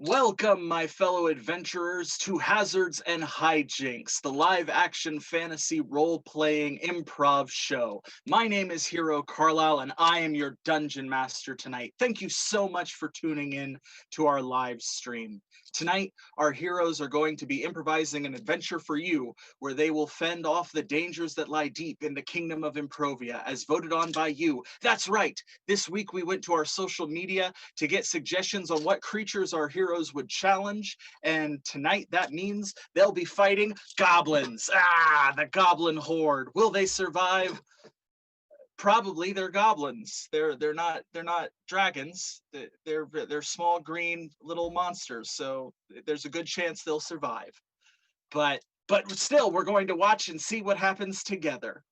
Welcome, my fellow adventurers, to Hazards and Hijinks, the live-action fantasy role-playing improv show. My name is Hero Carlisle, and I am your dungeon master tonight. Thank you so much for tuning in to our live stream. Tonight, our heroes are going to be improvising an adventure for you, where they will fend off the dangers that lie deep in the kingdom of Improvia, as voted on by you. That's right! This week we went to our social media to get suggestions on what creatures our heroes would challenge, and tonight that means they'll be fighting goblins. The goblin horde. Will they survive? Probably. They're goblins. They're not dragons. They're small green little monsters, so there's a good chance they'll survive. But still, we're going to watch and see what happens together.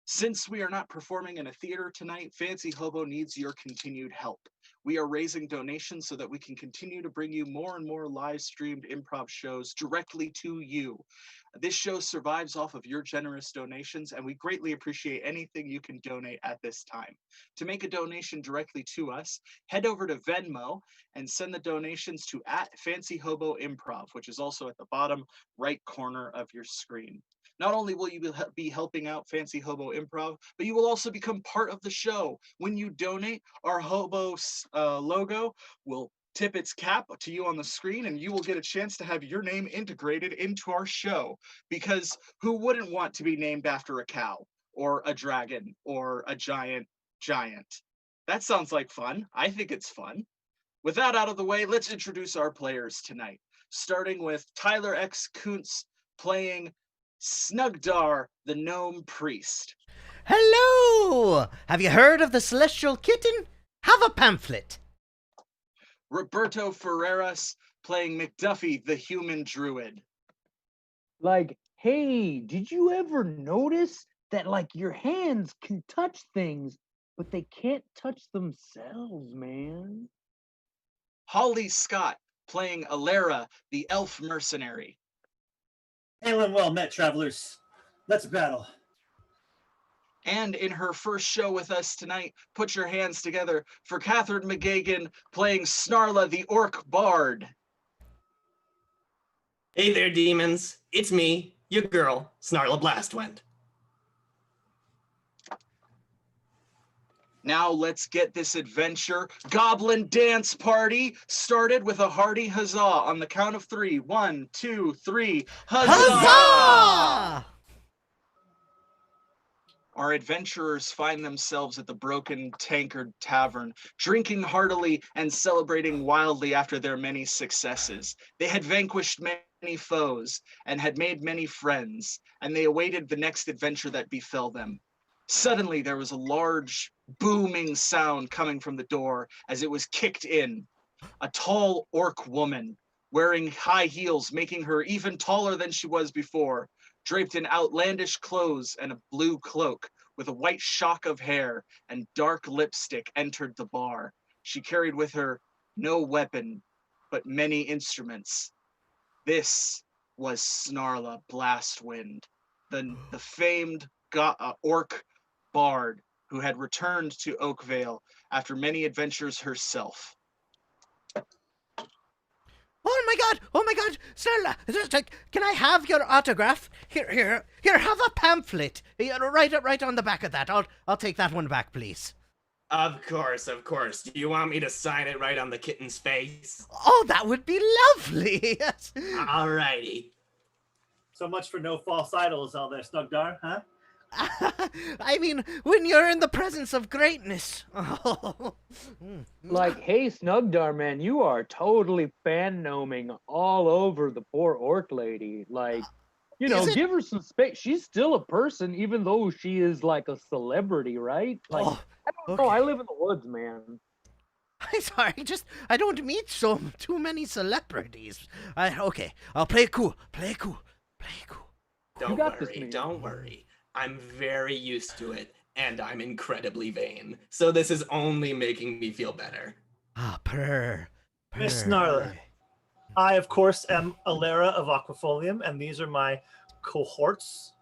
Since we are not performing in a theater tonight, Fancy Hobo needs your continued help. We are raising donations so that we can continue to bring you more and more live-streamed improv shows directly to you. This show survives off of your generous donations, and we greatly appreciate anything you can donate at this time. To make a donation directly to us, head over to Venmo and send the donations to @FancyHoboImprov, which is also at the bottom right corner of your screen. Not only will you be helping out Fancy Hobo Improv, but you will also become part of the show. When you donate, our Hobo logo will tip its cap to you on the screen, and you will get a chance to have your name integrated into our show. Because who wouldn't want to be named after a cow, or a dragon, or a giant? That sounds like fun. I think it's fun. With that out of the way, let's introduce our players tonight. Starting with Tyler X. Koontz playing Snuggdar, the Gnome Priest. Hello! Have you heard of the Celestial Kitten? Have a pamphlet. Roberto Ferreras playing McDuffey, the Human Druid. Like, hey, did you ever notice that, like, your hands can touch things, but they can't touch themselves, man? Holly Scott playing Alera, the Elf Mercenary. Hail and well met, travelers. Let's battle. And in her first show with us tonight, put your hands together for Catherine McGeoghegan playing Snarla, the Orc Bard. Hey there, demons. It's me, your girl, Snarla Blastwind. Now let's get this adventure, Goblin Dance Party, started with a hearty huzzah on the count of 3. 1, 2, 3. Huzzah! Huzzah! Our adventurers find themselves at the Broken Tankard Tavern, drinking heartily and celebrating wildly after their many successes. They had vanquished many foes and had made many friends, and they awaited the next adventure that befell them. Suddenly, there was a large, booming sound coming from the door as it was kicked in. A tall orc woman, wearing high heels, making her even taller than she was before, draped in outlandish clothes and a blue cloak, with a white shock of hair and dark lipstick, entered the bar. She carried with her no weapon, but many instruments. This was Snarla Blastwind, the famed orc bard who had returned to Oakvale after many adventures herself. Oh my god, Snarla, can I have your autograph? Here, have a pamphlet. Right on the back of that. I'll take that one back, please. Of course. Do you want me to sign it right on the kitten's face? Oh, that would be lovely. Yes. Alrighty. So much for no false idols out there, Snuggdar, huh? I mean, when you're in the presence of greatness. Like, hey, Snuggdar, man, you are totally fan-gnoming all over the poor orc lady. Like, you know, give her some space. She's still a person, even though she is like a celebrity, right? Like, I don't know. I live in the woods, man. I'm sorry, I don't meet too many celebrities. Okay, I'll play cool. Don't worry. I'm very used to it, and I'm incredibly vain. So this is only making me feel better. Purr. Miss Snarla, I, of course, am Alera of Aquafolium, and these are my cohorts.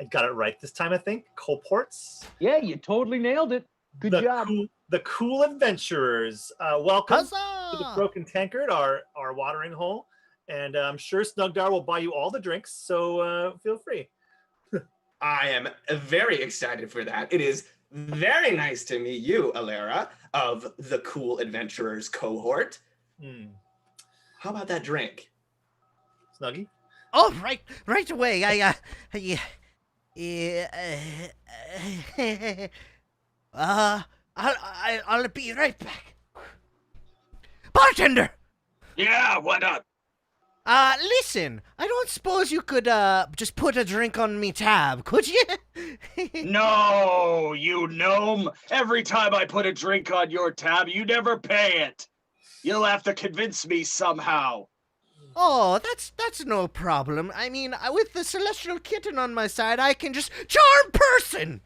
I got it right this time, I think. Cohorts. Yeah, you totally nailed it. Good job. The cool adventurers. Welcome to the Huzzah! Broken Tankard, our watering hole. And I'm sure Snuggdar will buy you all the drinks, so feel free. I am very excited for that. It is very nice to meet you, Alera, of the Cool Adventurers cohort. How about that drink? Snuggy? Oh, right away. I'll be right back. Bartender! Yeah, what up? Listen, I don't suppose you could, just put a drink on me tab, could you? No, you gnome. Every time I put a drink on your tab, you never pay it. You'll have to convince me somehow. Oh, that's no problem. I mean, with the Celestial Kitten on my side, I can just charm person!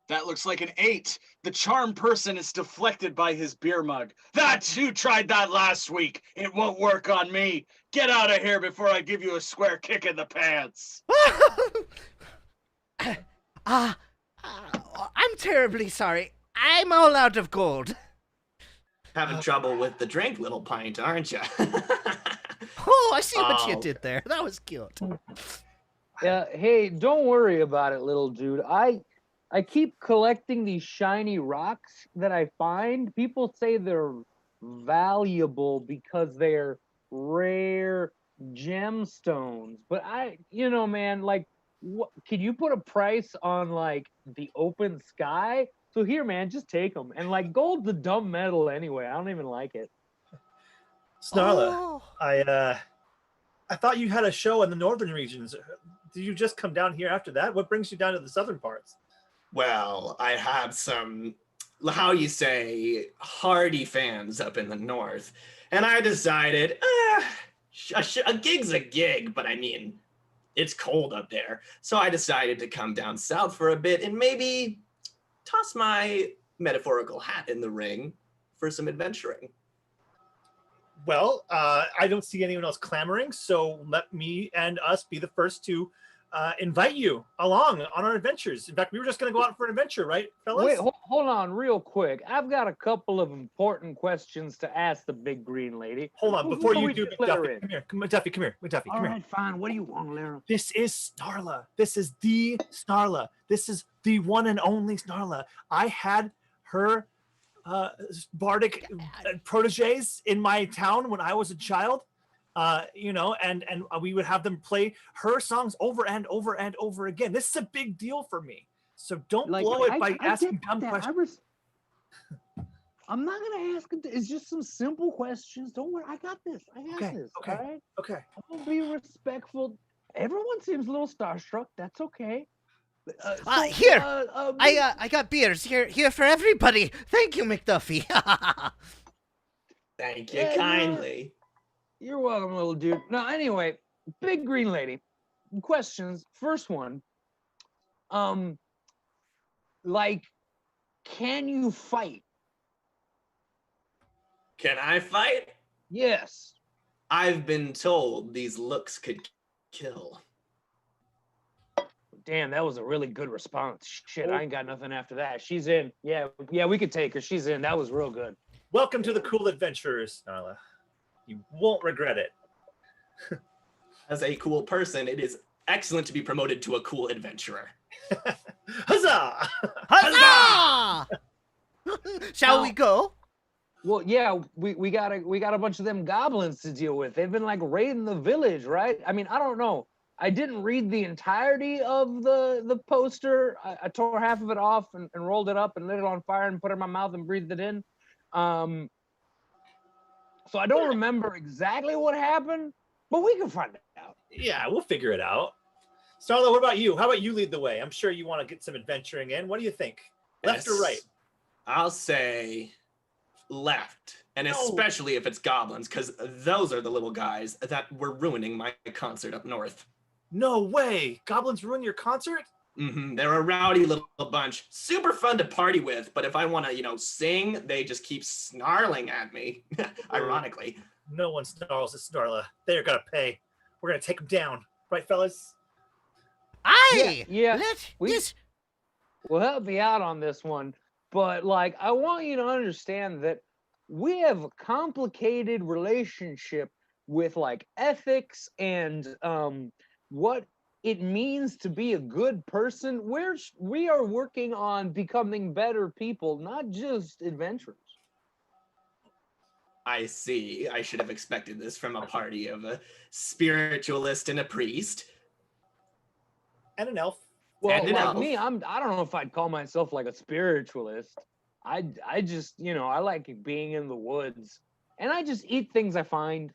That looks like an 8. The charm person is deflected by his beer mug. You tried that last week. It won't work on me. Get out of here before I give you a square kick in the pants. I'm terribly sorry. I'm all out of gold. Having trouble with the drink, little pint, aren't you? Oh, I see what you did there. That was cute. Yeah, hey, don't worry about it, little dude. I keep collecting these shiny rocks that I find. People say they're valuable because they're rare gemstones. But man, like, can you put a price on, like, the open sky? So here, man, just take them. And, like, gold's a dumb metal anyway. I don't even like it. Snarla, I thought you had a show in the northern regions. Did you just come down here after that? What brings you down to the southern parts? Well, I have some, how you say, hardy fans up in the north. And I decided, a gig's a gig, but I mean, it's cold up there. So I decided to come down south for a bit and maybe toss my metaphorical hat in the ring for some adventuring. Well, I don't see anyone else clamoring, so let me and us be the first to invite you along on our adventures. In fact, we were just going to go out for an adventure, right, fellas? Wait, hold on real quick. I've got a couple of important questions to ask the big green lady. Hold on, before you do, McDuffie, come here. All right, fine. What do you want, Alera? This is Snarla. This is the Snarla. This is the one and only Snarla. I had her bardic proteges in my town when I was a child. And we would have them play her songs over and over and over again. This is a big deal for me. So don't blow it by asking dumb questions. I'm not gonna ask it. It's just some simple questions. Don't worry. I got this. Okay. All right. Okay. I'm gonna be respectful. Everyone seems a little starstruck. That's okay. I got beers here for everybody. Thank you, McDuffie. Thank you kindly. You're welcome, little dude. Now, anyway, big green lady. Questions. First one. Like, can you fight? Can I fight? Yes. I've been told these looks could kill. Damn, that was a really good response. Shit, I ain't got nothing after that. She's in. Yeah, we could take her. She's in. That was real good. Welcome to the Cool Adventurers, Snarla. You won't regret it. As a cool person, it is excellent to be promoted to a cool adventurer. Huzzah! Huzzah! Shall we go? Well, yeah, we got a bunch of them goblins to deal with. They've been like raiding the village, right? I mean, I don't know. I didn't read the entirety of the poster. I tore half of it off and rolled it up and lit it on fire and put it in my mouth and breathed it in. So I don't remember exactly what happened, but we can find it out. Yeah, we'll figure it out. Snarla, what about you? How about you lead the way? I'm sure you want to get some adventuring in. What do you think? Left or right? I'll say left, and especially if it's goblins, because those are the little guys that were ruining my concert up north. No way! Goblins ruin your concert? Mm-hmm. They're a rowdy little bunch. Super fun to party with, but if I want to, sing, they just keep snarling at me, ironically. No one snarls at Snarla. They're gonna pay. We're gonna take them down. Right, fellas? Aye! Yeah, Yes. we'll help you out on this one. But, like, I want you to understand that we have a complicated relationship with, like, ethics and what it means to be a good person. We are working on becoming better people, not just adventurers. I see. I should have expected this from a party of a spiritualist and a priest. And an elf. Well, And an like elf. me, I don't know if I'd call myself like a spiritualist. I just, I like being in the woods, and I just eat things I find.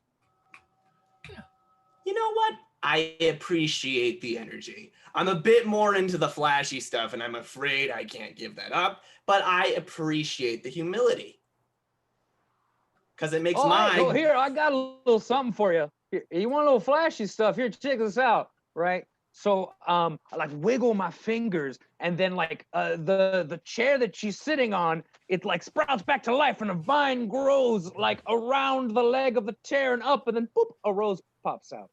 You know what? I appreciate the energy. I'm a bit more into the flashy stuff, and I'm afraid I can't give that up, but I appreciate the humility. Because it makes Oh, here, I got a little something for you. Here, you want a little flashy stuff? Here, check this out, right? So, I like wiggle my fingers, and then like the chair that she's sitting on, it like sprouts back to life, and a vine grows like around the leg of the chair and up, and then boop, a rose pops out.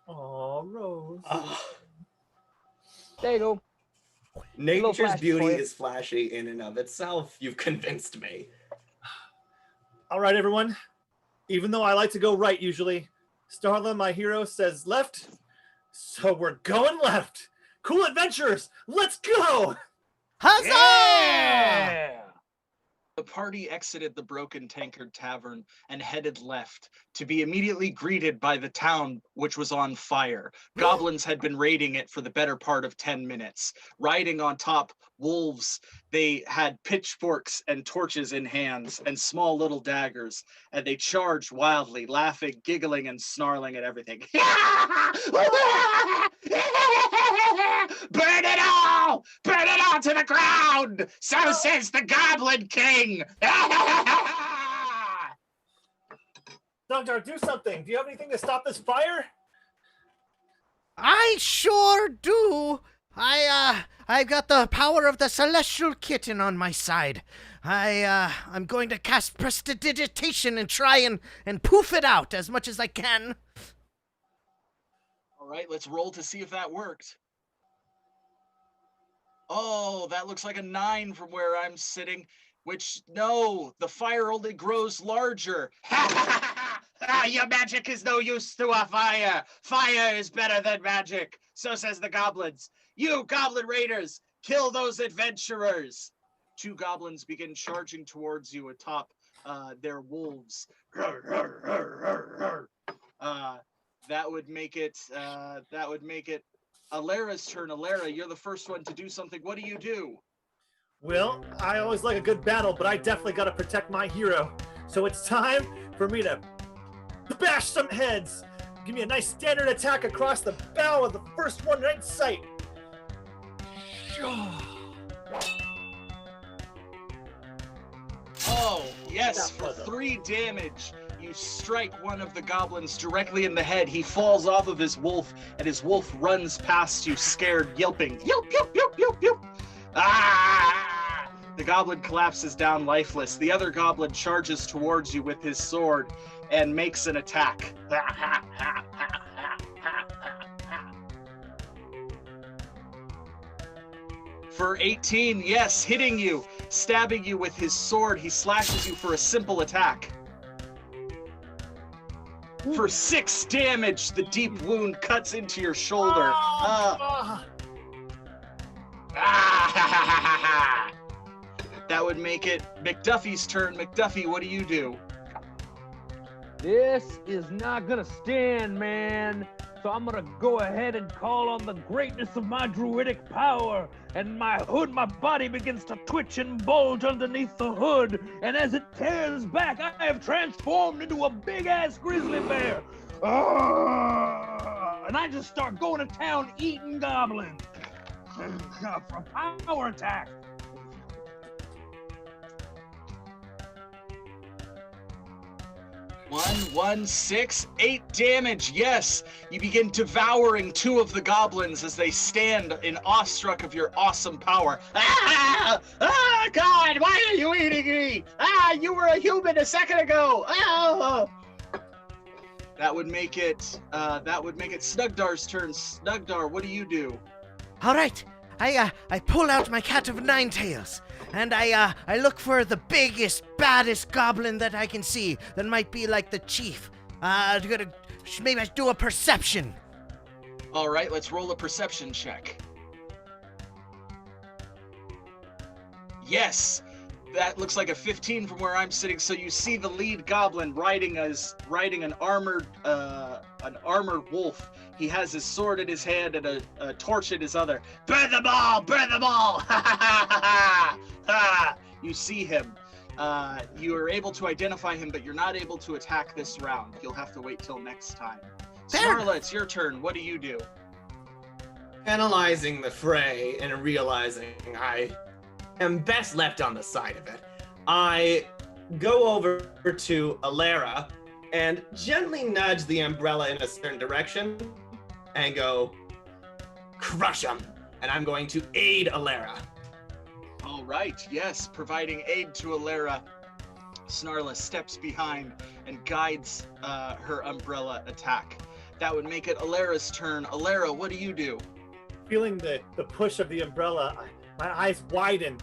Oh, Rose. There you go. Nature's flashy beauty for you. is flashy in and of itself. You've convinced me. All right, everyone. Even though I like to go right usually, Snarla, my hero, says left. So we're going left. Cool adventurers, let's go! Huzzah! Yeah! The party exited the Broken Tankard Tavern and headed left to be immediately greeted by the town, which was on fire. Goblins had been raiding it for the better part of 10 minutes. Riding on top wolves, they had pitchforks and torches in hands and small little daggers, and they charged wildly, laughing, giggling, and snarling at everything. Burn it all! Burn it all to the ground! So says the Goblin King! Snuggdar, do something. Do you have anything to stop this fire? I sure do. I've got the power of the Celestial Kitten on my side. I'm going to cast prestidigitation and try and poof it out as much as I can. All right, let's roll to see if that worked. Oh, that looks like a 9 from where I'm sitting, which, no, the fire only grows larger. Your magic is no use to a fire. Fire is better than magic. So says the goblins. You goblin raiders, kill those adventurers. 2 goblins begin charging towards you atop their wolves. That would make it Alera's turn. Alera, you're the first one to do something. What do you do? Well, I always like a good battle, but I definitely got to protect my hero. So it's time for me to bash some heads. Give me a nice standard attack across the bow of the first one right in sight. Oh, yes, for 3 damage. You strike one of the goblins directly in the head. He falls off of his wolf, and his wolf runs past you, scared, yelping. Yelp, yelp, yelp, yelp, yelp. Ah! The goblin collapses down lifeless. The other goblin charges towards you with his sword and makes an attack. For 18, yes, hitting you, stabbing you with his sword. He slashes you for a simple attack. For 6 damage, the deep wound cuts into your shoulder. That would make it McDuffey's turn. McDuffey, what do you do? This is not gonna stand, man. So I'm gonna go ahead and call on the greatness of my druidic power, and my body begins to twitch and bulge underneath the hood, and as it tears back, I have transformed into a big-ass grizzly bear. And I just start going to town eating goblins. For a power attack. One, 6, 8 damage. Yes, you begin devouring 2 of the goblins as they stand in awestruck of your awesome power. Ah! Ah, God, why are you eating me? Ah, you were a human a second ago. Ah! That would make it Snuggdar's turn. Snuggdar, what do you do? All right, I pull out my cat of nine tails, and I look for the biggest, baddest goblin that I can see that might be like the chief. Maybe I do a perception. All right, let's roll a perception check. Yes, that looks like a 15 from where I'm sitting. So you see the lead goblin riding an armored wolf. He has his sword in his hand and a torch in his other. Burn them all! Burn them all! You see him. You are able to identify him, but you're not able to attack this round. You'll have to wait till next time. Snarla, it's your turn. What do you do? Analyzing the fray and realizing I am best left on the side of it, I go over to Alera and gently nudge the umbrella in a certain direction and go, crush him. And I'm going to aid Alera. All right, yes, providing aid to Alera. Snarla steps behind and guides her umbrella attack. That would make it Alera's turn. Alera, what do you do? Feeling the push of the umbrella, my eyes widen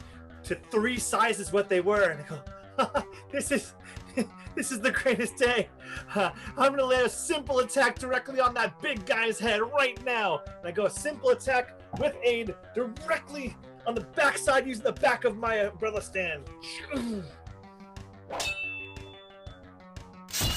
to 3 sizes what they were, and I go, this is the greatest day. I'm gonna lay a simple attack directly on that big guy's head right now. And I go a simple attack with aid directly on the backside using the back of my umbrella stand.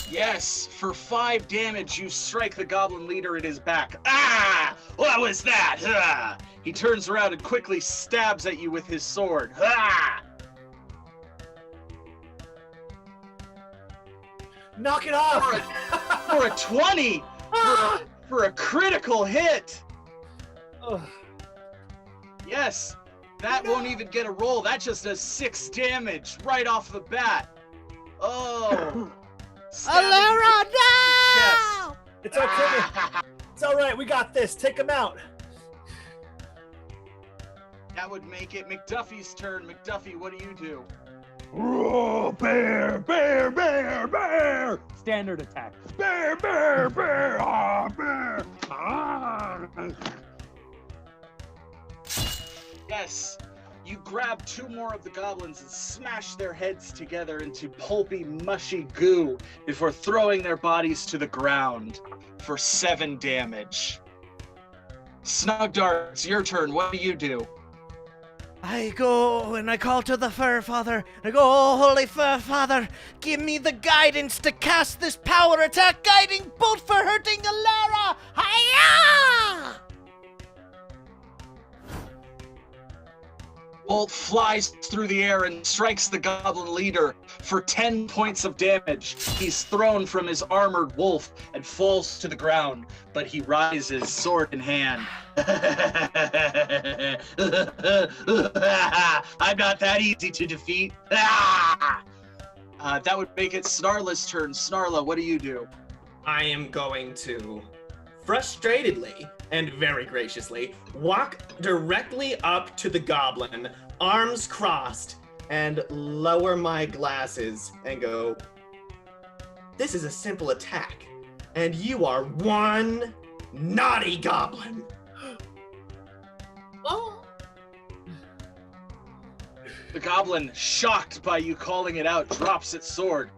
Yes, for 5 damage, you strike the goblin leader in his back. Ah! What was that? Ah! He turns around and quickly stabs at you with his sword. Ah! Knock it off! For a 20! For a critical hit! Ugh. Yes, that won't even get a roll. That just does 6 damage right off the bat. Oh. Alera, no! It's okay. It's all right. We got this. Take him out. That would make it McDuffie's turn. McDuffie, what do you do? Oh, bear, bear, bear, bear! Standard attack. Bear, bear, bear! Ah, bear! Ah. Yes, you grab 2 more of the goblins and smash their heads together into pulpy, mushy goo before throwing their bodies to the ground for 7 damage. Snuggdar, it's your turn. What do you do? I go and I call to the Fur Father. I go, oh, Holy Fur Father, give me the guidance to cast this power attack, guiding bolt for hurting Alera. Hiya! Bolt flies through the air and strikes the goblin leader for 10 points of damage. He's thrown from his armored wolf and falls to the ground, but he rises, sword in hand. I'm not that easy to defeat. That would make it Snarla's turn. Snarla, what do you do? I am going to frustratedly and very graciously walk directly up to the goblin, arms crossed, and lower my glasses and go, this is a simple attack, and you are one naughty goblin. Oh. The goblin, shocked by you calling it out, drops its sword.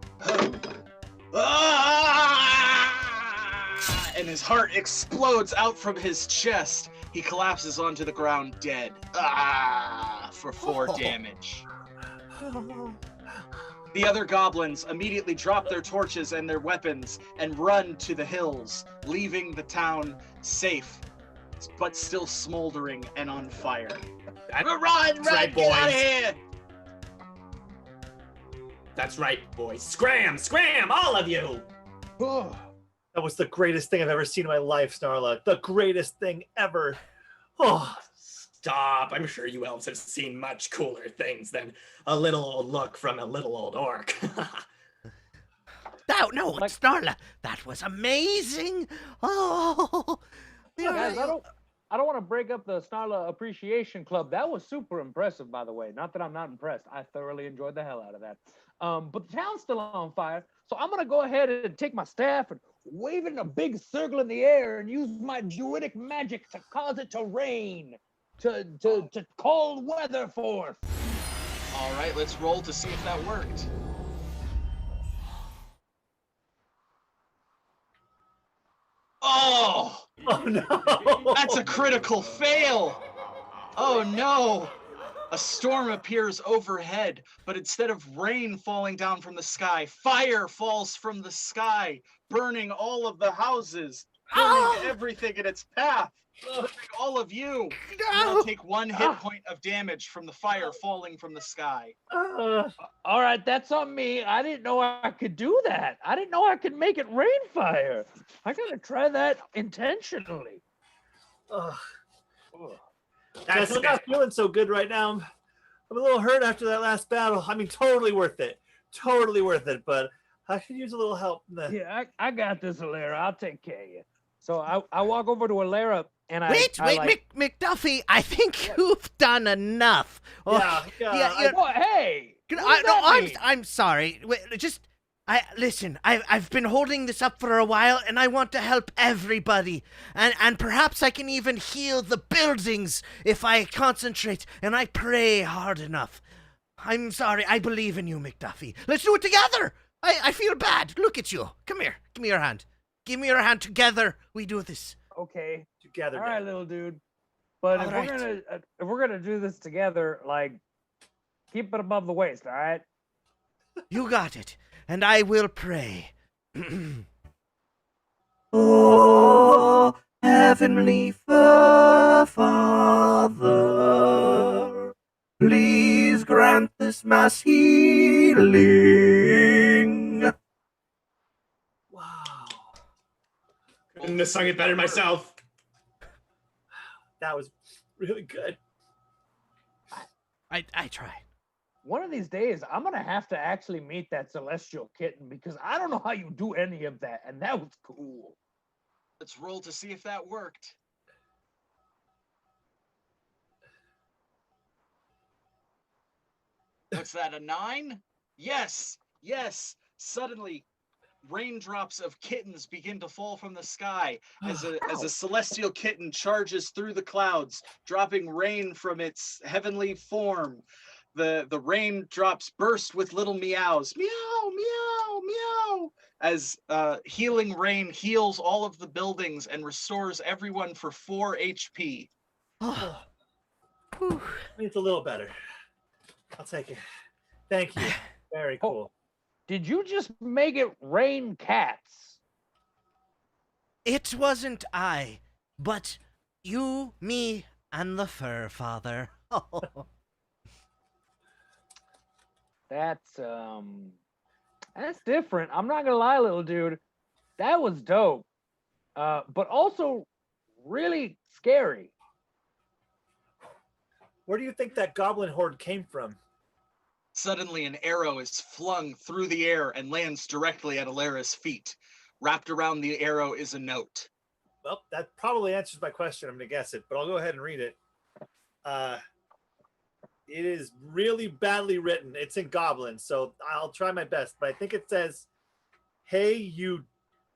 And his heart explodes out from his chest. He collapses onto the ground dead. For 4 damage. The other goblins immediately drop their torches and their weapons and run to the hills, leaving the town safe, but still smoldering and on fire. Run, right, get out of boys. here! That's right, boys. Scram, all of you! That was the greatest thing I've ever seen in my life, Snarla. The greatest thing ever. Oh. Stop. I'm sure you elves have seen much cooler things than a little old look from a little old orc. No, Snarla, that was amazing. Oh, Guys, I don't want to break up the Snarla Appreciation Club. That was super impressive, by the way. Not that I'm not impressed. I thoroughly enjoyed the hell out of that. But the town's still on fire, so I'm gonna go ahead and take my staff and wave it in a big circle in the air and use my druidic magic to cause it to rain, to call weather forth. All right, let's roll to see if that worked. Oh! Oh no! That's a critical fail! Oh no! A storm appears overhead, but instead of rain falling down from the sky, fire falls from the sky, burning all of the houses, burning everything in its path. All of you now take 1 hit point of damage from the fire falling from the sky. All right, that's on me. I didn't know I could do that. I didn't know I could make it rain fire. I gotta try that intentionally. Guys, I'm not feeling so good right now. I'm a little hurt after that last battle. I mean, totally worth it. Totally worth it, but I could use a little help. Yeah, I got this, Alera. I'll take care of you. So I walk over to Alera and Wait, McDuffie, I think you've done enough. Hey! I'm sorry. Wait, listen. I've been holding this up for a while, and I want to help everybody, and perhaps I can even heal the buildings if I concentrate and I pray hard enough. I'm sorry. I believe in you, McDuffie. Let's do it together. I feel bad. Look at you. Come here. Give me your hand. Give me your hand. Together we do this. Okay. Together. All right, little dude. But if we're gonna do this together, like, keep it above the waist, all right? You got it. And I will pray. Oh, Heavenly Father, please grant this mass healing. Wow. Couldn't have sung it better myself. That was really good. I tried. One of these days, I'm gonna have to actually meet that Celestial Kitten because I don't know how you do any of that, and that was cool. Let's roll to see if that worked. What's that, a 9? Yes, yes. Suddenly, raindrops of kittens begin to fall from the sky as a celestial kitten charges through the clouds, dropping rain from its heavenly form. The raindrops burst with little meows, meow, meow, meow, as healing rain heals all of the buildings and restores everyone for 4 HP. It's a little better. I'll take it. Thank you. Very cool. Did you just make it rain cats? It wasn't I, but you, me, and the Fur Father. That's different. I'm not gonna lie, little dude. That was dope. But also really scary. Where do you think that goblin horde came from? Suddenly, an arrow is flung through the air and lands directly at Alera's feet. Wrapped around the arrow is a note. Well, that probably answers my question. I'm going to guess it, but I'll go ahead and read it. It is really badly written. It's in Goblin, so I'll try my best. But I think it says, "Hey, you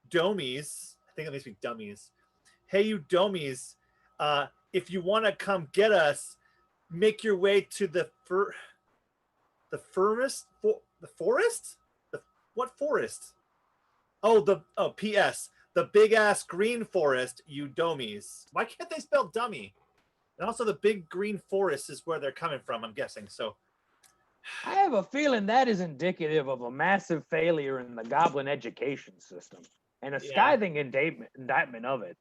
dummies." I think it makes me dummies. "Hey, you dummies. If you want to come get us, make your way to the forest. What forest? P.S. The big ass green forest, you dummies." Why can't they spell dummy? And also the big green forest is where they're coming from, I'm guessing. So I have a feeling that is indicative of a massive failure in the goblin education system and a scathing indictment of it.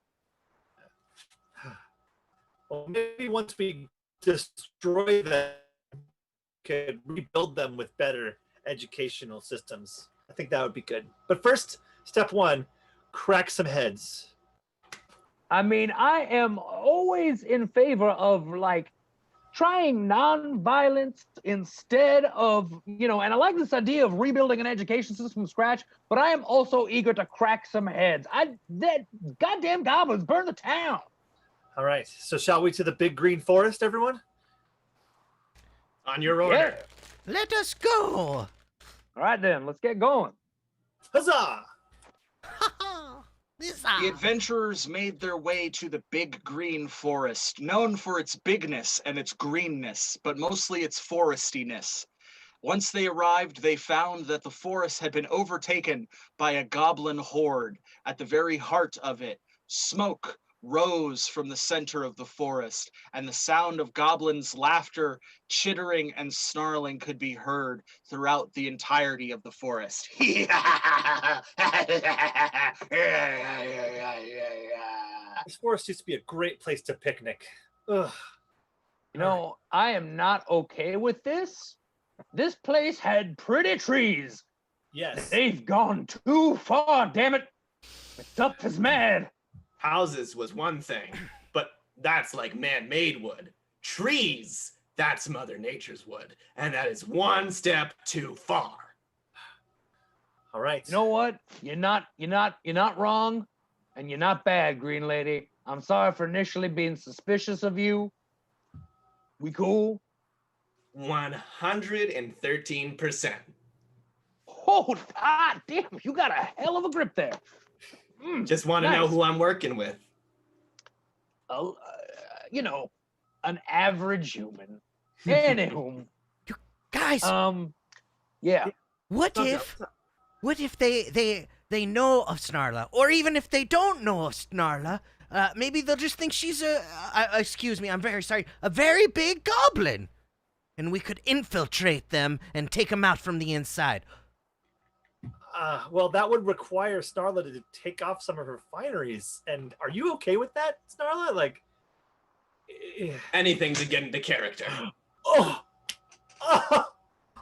Well, maybe once we destroy them, we could rebuild them with better educational systems. I think that would be good. But first, step 1, crack some heads. I mean, I am always in favor of, like, trying non-violence instead of, and I like this idea of rebuilding an education system from scratch, but I am also eager to crack some heads. That goddamn goblins burn the town. All right. So shall we to the big green forest, everyone? On your order. Yeah. Let us go. All right then, let's get going. Huzzah! The adventurers made their way to the big green forest, known for its bigness and its greenness, but mostly its forestiness. Once they arrived, they found that the forest had been overtaken by a goblin horde. At the very heart of it, smoke rose from the center of the forest, and the sound of goblins' laughter, chittering, and snarling could be heard throughout the entirety of the forest. This forest used to be a great place to picnic. Ugh. You know, I am not okay with this. This place had pretty trees. Yes. They've gone too far, damn it. McDuff is mad. Houses was one thing, but that's like man-made wood. Trees, that's Mother Nature's wood, and that is one step too far. All right. You know what? You're not wrong, and you're not bad, Green Lady. I'm sorry for initially being suspicious of you. We cool? 113%. Oh, ah, damn! You got a hell of a grip there. Just want to know nice. who I'm working with. Oh, you know, an average human. Anywho, Guys, yeah. what if they know of Snarla, or even if they don't know of Snarla, maybe they'll just think she's excuse me, I'm very sorry, a very big goblin, and we could infiltrate them and take them out from the inside. Well, that would require Snarla to take off some of her fineries. And are you okay with that, Snarla? Like, Anything to get into character. oh,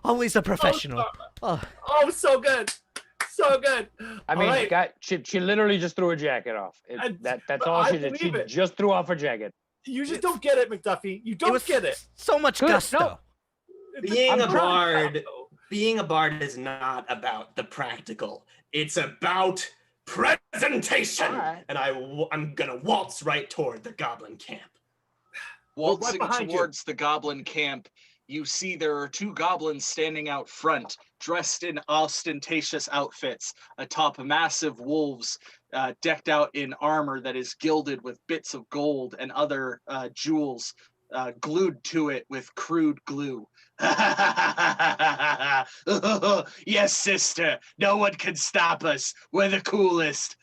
Always a professional. Oh, so good, so good. I mean, All right. she literally just threw her jacket off. That's all she did. She believe it. just threw off her jacket. You just don't get it, McDuffie. You it don't was get it. so much Good, gusto. no. Being a I'm trying- bard, being a bard is not about the practical. It's about presentation. All right. And I'm gonna waltz right toward the goblin camp. Waltzing behind you. towards the goblin camp, you see there are two goblins standing out front, dressed in ostentatious outfits, atop massive wolves, decked out in armor that is gilded with bits of gold and other jewels glued to it with crude glue. Yes, sister, no one can stop us. We're the coolest.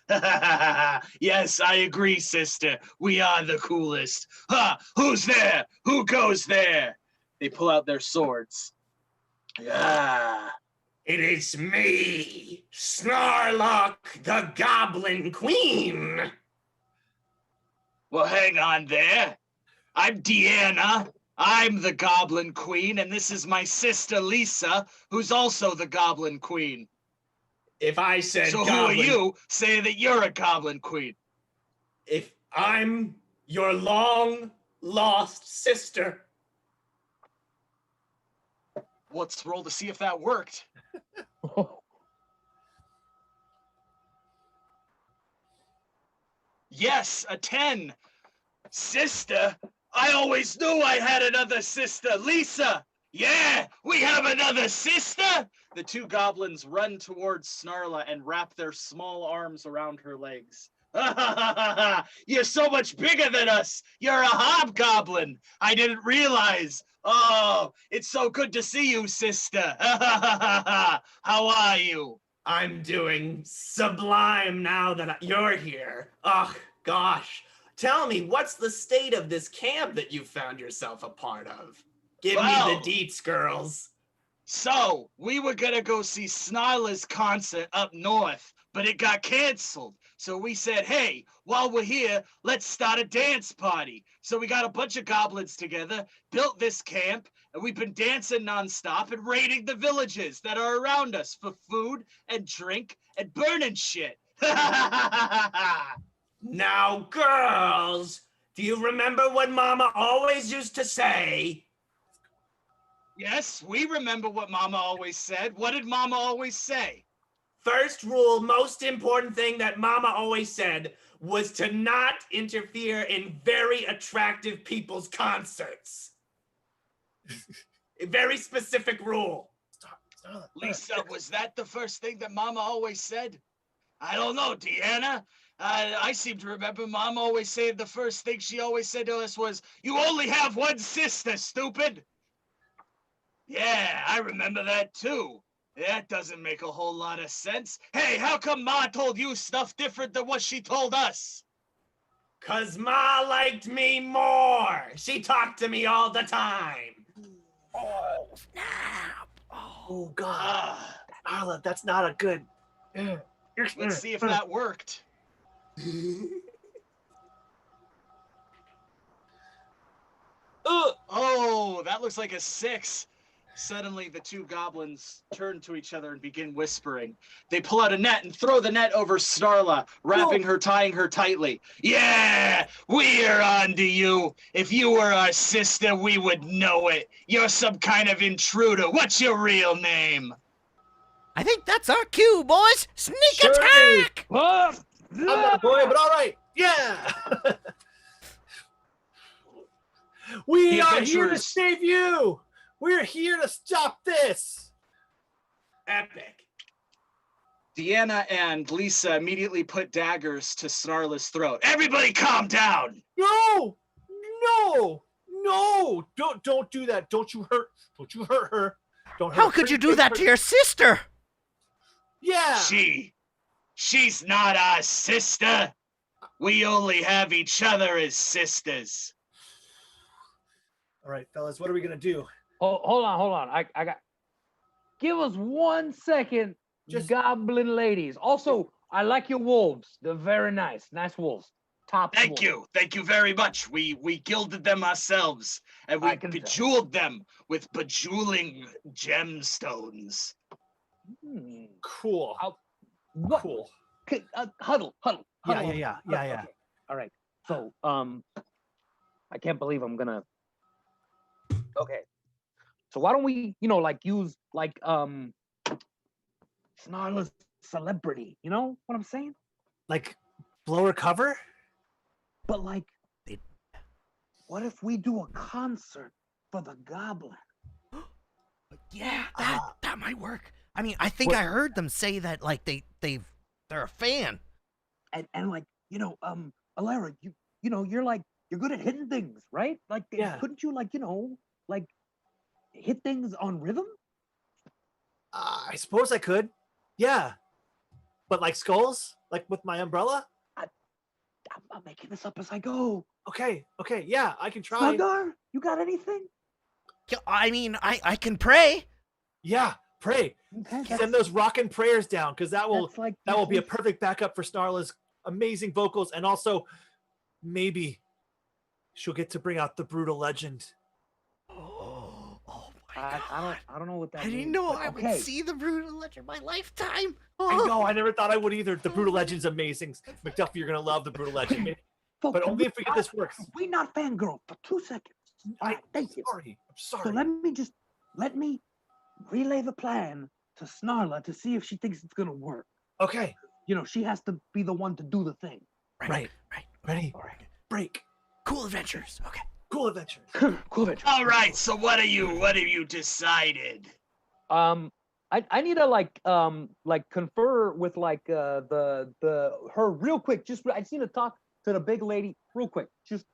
Yes, I agree, sister. We are the coolest. Who's there? Who goes there? They pull out their swords. It is me, Snarla, the Goblin Queen. Well, hang on there. I'm Deanna. I'm the Goblin Queen, and this is my sister Lisa, who's also the Goblin Queen. If I said So goblin, who are you saying that you're a Goblin Queen? If I'm your long lost sister. Let's roll to see if that worked. Yes, a 10. Sister? I always knew I had another sister. Lisa! Yeah, we have another sister! The two goblins run towards Snarla and wrap their small arms around her legs. You're so much bigger than us! You're a hobgoblin! I didn't realize! Oh, it's so good to see you, sister! How are you? I'm doing sublime now that you're here. Oh, gosh. Tell me, what's the state of this camp that you found yourself a part of? Give me the deets, girls. So, we were gonna go see Snarla's concert up north, but it got canceled. So we said, hey, while we're here, let's start a dance party. So we got a bunch of goblins together, built this camp, and we've been dancing nonstop and raiding the villages that are around us for food and drink and burning shit. Now, girls, do you remember what Mama always used to say? Yes, we remember what Mama always said. What did Mama always say? First rule, most important thing that Mama always said was to not interfere in very attractive people's concerts. A very specific rule. Lisa, was that the first thing that Mama always said? I don't know, Deanna. I seem to remember Mom always said the first thing she always said to us was, "You only have one sister, stupid." Yeah, I remember that too. That doesn't make a whole lot of sense. Hey, how come Ma told you stuff different than what she told us? 'Cause Ma liked me more. She talked to me all the time. Oh, snap. Oh God, Ah, Snarla, that's not a good. let's see if that worked. Oh, that looks like a 6. Suddenly, the two goblins turn to each other and begin whispering. They pull out a net and throw the net over Snarla, wrapping her, tying her tightly. Yeah, we're on to you. If you were our sister, we would know it. You're some kind of intruder. What's your real name? I think that's our cue, boys. Sneak Sure attack! Oh, I'm not a boy, but all right. Yeah. We The are here to adventurers- save you. We're here to stop this. Epic. Deanna and Lisa immediately put daggers to Snarla's throat. Everybody calm down. No, no, no! Don't do that. Don't you hurt her. Don't hurt How her. could you do that to your sister? Yeah. She's not our sister. We only have each other as sisters. All right, fellas, what are we gonna do? Oh, hold on. I got. Give us 1 second, Just- goblin ladies. Also, I like your wolves. They're very nice. Nice wolves. Top. Thank you very much. We gilded them ourselves, and we I can tell. bejeweled them with bejeweling gemstones. Cool. What? Cool. Okay, huddle. Yeah. Okay. All right. So, I can't believe I'm gonna. Okay. So why don't we, use Snarla's celebrity? You know what I'm saying? Like blow her cover? But what if we do a concert for the goblin? Yeah, that might work. I mean, I think I heard them say that they're a fan. And Alera, you're good at hitting things, right? Yeah. Couldn't you hit things on rhythm? I suppose I could. Yeah. But like skulls? Like with my umbrella? I'm making this up as I go. Okay. Yeah, I can try. Snuggdar, you got anything? Yeah, I mean, I can pray. Yeah, pray. Okay, Send those rockin' prayers down, because that will that's be a perfect backup for Snarla's amazing vocals, and also maybe she'll get to bring out the brutal legend. Oh my God. I don't know what that I means. didn't know but I would okay. see the brutal legend in my lifetime. I Oh. know, I never thought I would either. The brutal legend's amazing. McDuffie, you're gonna love the brutal legend. Folks, But only if we get this works. We not fangirl for 2 seconds. All right, thank you. I'm sorry. So let me relay the plan to Snarla to see if she thinks it's gonna work. Okay. She has to be the one to do the thing. Right. Ready? All right. Break. Cool adventures. Okay. Cool adventure. Cool adventure. All right, so what have you decided? I need to confer with her real quick. I just need to talk to the big lady real quick. Just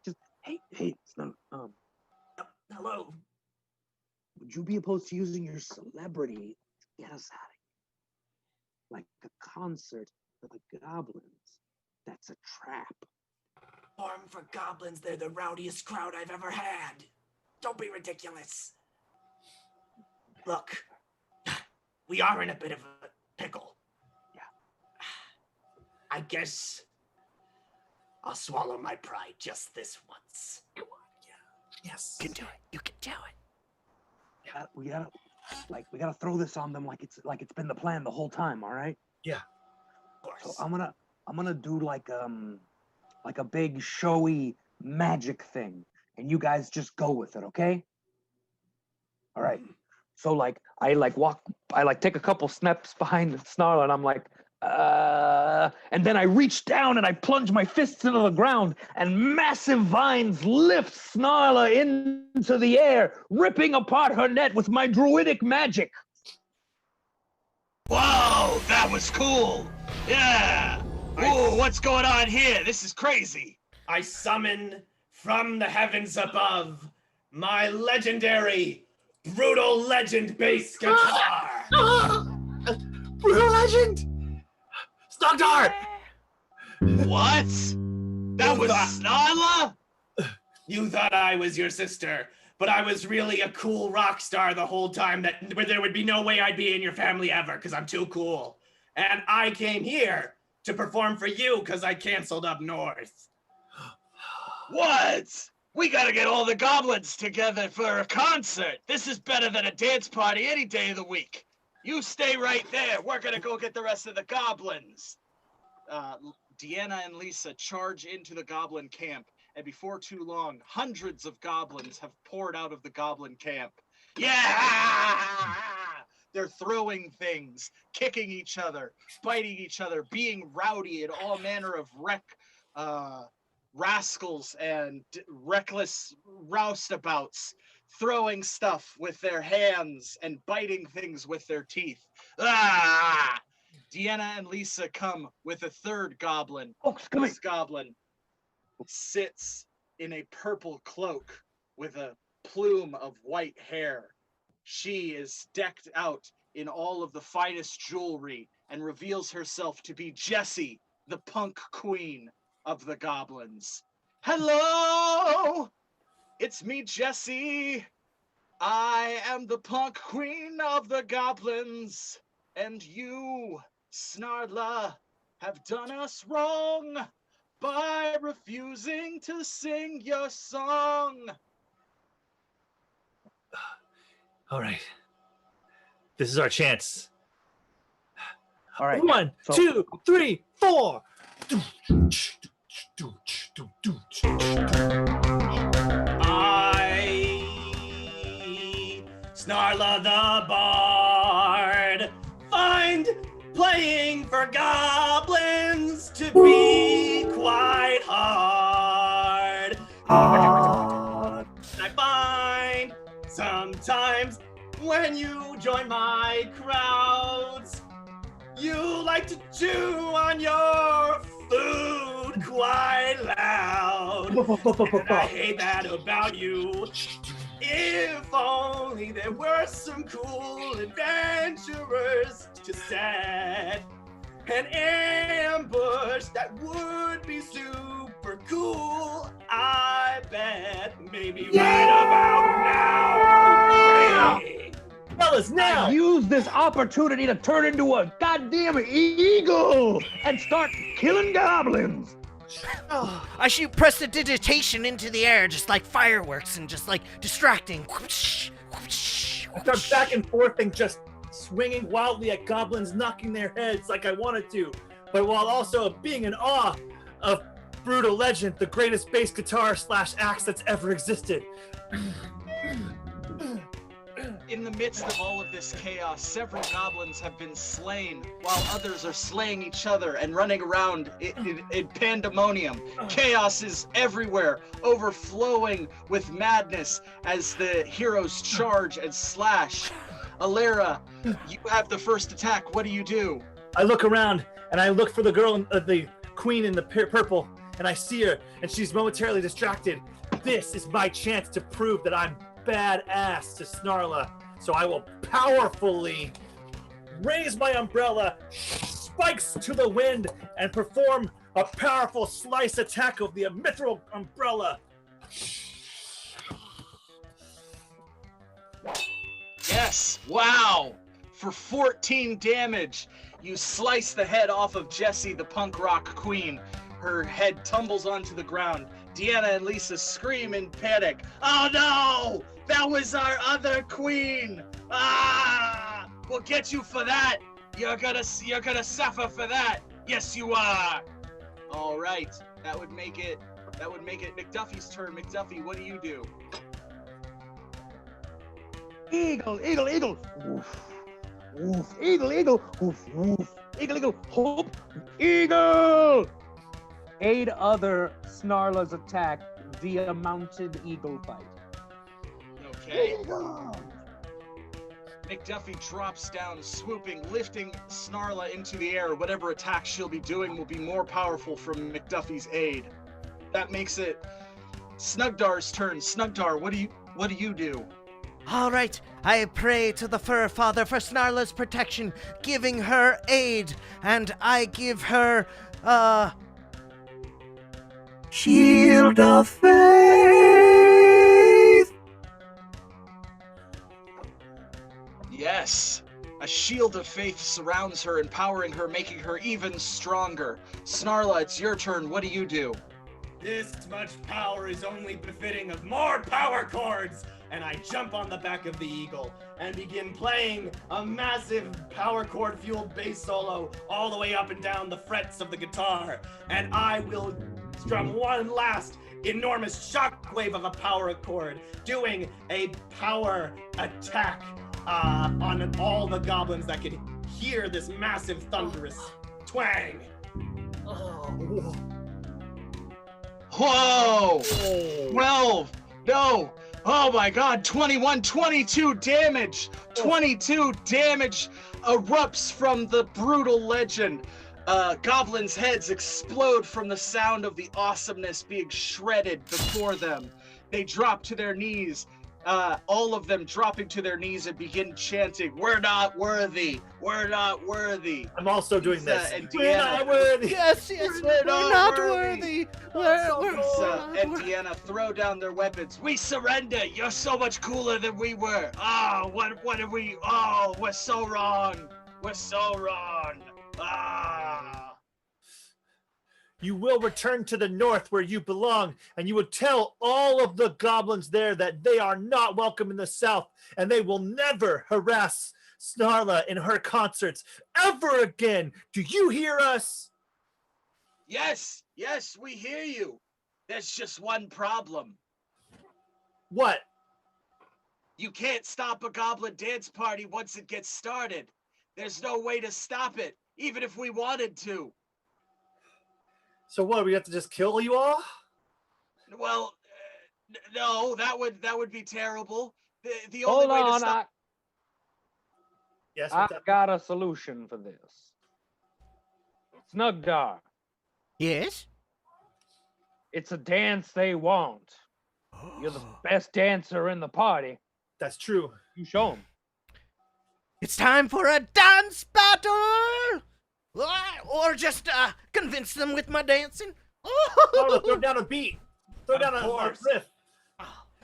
hey, Snug. Hello. Would you be opposed to using your celebrity to get us out of here? Like a concert for the goblins. That's a trap. Farm for goblins, they're the rowdiest crowd I've ever had. Don't be ridiculous. Look, we are in a bit of a pickle. Yeah. I guess I'll swallow my pride just this once. Come on. Yeah. Yes. You can do it. You can do it. We gotta throw this on them like it's been the plan the whole time. All right. Of So course. I'm gonna do like a big showy magic thing, and you guys just go with it, okay? All right. So like I take a couple steps behind Snarla, and I'm like, and then I reach down and I plunge my fists into the ground, and massive vines lift Snarla into the air, ripping apart her net with my druidic magic. Whoa, that was cool. Yeah. Whoa, what's going on here? This is crazy. I summon from the heavens above my legendary brutal legend bass guitar. Brutal legend! Snuggdar! What? That was Snarla? You thought I was your sister, but I was really a cool rock star the whole time where there would be no way I'd be in your family ever because I'm too cool. And I came here to perform for you because I canceled up north. What? We gotta get all the goblins together for a concert. This is better than a dance party any day of the week. You stay right there. We're gonna go get the rest of the goblins. Deanna and Lisa charge into the goblin camp, and before too long, hundreds of goblins have poured out of the goblin camp. Yeah! They're throwing things, kicking each other, biting each other, being rowdy in all manner of rascals and reckless roustabouts, throwing stuff with their hands and biting things with their teeth. Ah! Deanna and Lisa come with a third goblin. This goblin sits in a purple cloak with a plume of white hair. She is decked out in all of the finest jewelry and reveals herself to be Jessie, the punk queen of the goblins. Hello! It's me, Jessie. I am the punk queen of the goblins. And you, Snarla, have done us wrong by refusing to sing your song. All right. This is our chance. All right. 1, 2, 3, 4. I, Snarla the Bard, find playing for goblins to be quite hard. I find sometimes when you join my crowds, you like to chew on your food quite loud. And I hate that about you. If only there were some cool adventurers to set an ambush that would be super cool. I bet maybe right about now. Hey. Fellas, now! Use this opportunity to turn into a goddamn eagle and start killing goblins. I shoot prestidigitation into the air, just like fireworks and just like distracting. I start back and forth and just swinging wildly at goblins, knocking their heads like I wanted to, but while also being in awe of Brutal Legend, the greatest bass guitar / axe that's ever existed. In the midst of all of this chaos, several goblins have been slain, while others are slaying each other and running around in pandemonium. Chaos is everywhere, overflowing with madness as the heroes charge and slash. Alera, you have the first attack. What do you do? I look around and I look for the girl, the queen in the purple, and I see her, and she's momentarily distracted. This is my chance to prove that I'm badass to Snarla. So I will powerfully raise my umbrella, spikes to the wind, and perform a powerful slice attack of the mithril umbrella. Yes, wow! For 14 damage, you slice the head off of Jessie, the punk rock queen. Her head tumbles onto the ground. Deanna and Lisa scream in panic. Oh no! That was our other queen! Ah! We'll get you for that! You're gonna suffer for that! Yes, you are! All right, that would make it McDuffie's turn. McDuffie, what do you do? Eagle, eagle, eagle. Woof, woof, eagle, eagle. Woof, woof, eagle, eagle. Hoop, eagle. Aid other Snarla's attack via mounted eagle fight. Okay. McDuffie drops down, swooping, lifting Snarla into the air. Whatever attack she'll be doing will be more powerful from McDuffie's aid. That makes it Snugdar's turn. Snugdar, what do you do? All right, I pray to the Fur Father for Snarla's protection, giving her aid, and I give her, Shield of Faith! Yes. A shield of faith surrounds her, empowering her, making her even stronger. Snarla, it's your turn. What do you do? This much power is only befitting of more power chords! And I jump on the back of the eagle and begin playing a massive power chord fueled bass solo all the way up and down the frets of the guitar. And I will strum one last enormous shockwave of a power chord, doing a power attack on all the goblins that could hear this massive thunderous twang. Whoa! 12! No! Oh my god, 21, 22 damage! 22 damage erupts from the brutal legend. Goblins' heads explode from the sound of the awesomeness being shredded before them. They drop to their knees, all of them dropping to their knees and begin chanting, "We're not worthy! We're not worthy!" I'm also doing this. And We're Deanna, not worthy. Yes, we're not worthy. We're Lisa and not Deanna throw down their weapons. We surrender. You're so much cooler than we were. Oh, what did we? Oh, we're so wrong. We're so wrong. Ah. You will return to the north where you belong, and you will tell all of the goblins there that they are not welcome in the south, and they will never harass Snarla in her concerts ever again. Do you hear us? Yes, we hear you. There's just one problem. What? You can't stop a goblin dance party once it gets started. There's no way to stop it, even if we wanted to. So what? We have to just kill you all? Well, no, that would be terrible. The only Hold way to on, stop. Yes. I got a solution for this. Snuggdar, Yes? it's a dance they want. You're the best dancer in the party. That's true. You show them. It's time for a dance battle! Or just convince them with my dancing. No, throw down a beat. Throw down a course. riff.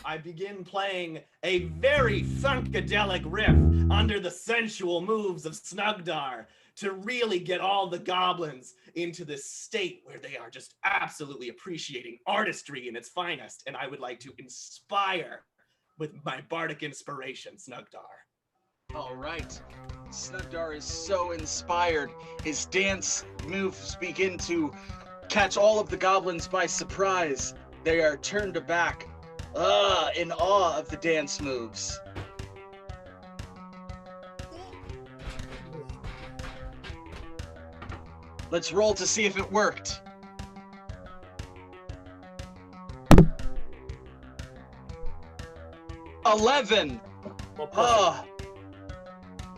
I begin playing a very funkadelic riff under the sensual moves of Snuggdar to really get all the goblins into this state where they are just absolutely appreciating artistry in its finest. And I would like to inspire with my bardic inspiration, Snuggdar. All right. Snuggdar is so inspired. His dance moves begin to catch all of the goblins by surprise. They are turned aback, in awe of the dance moves. Let's roll to see if it worked. $11.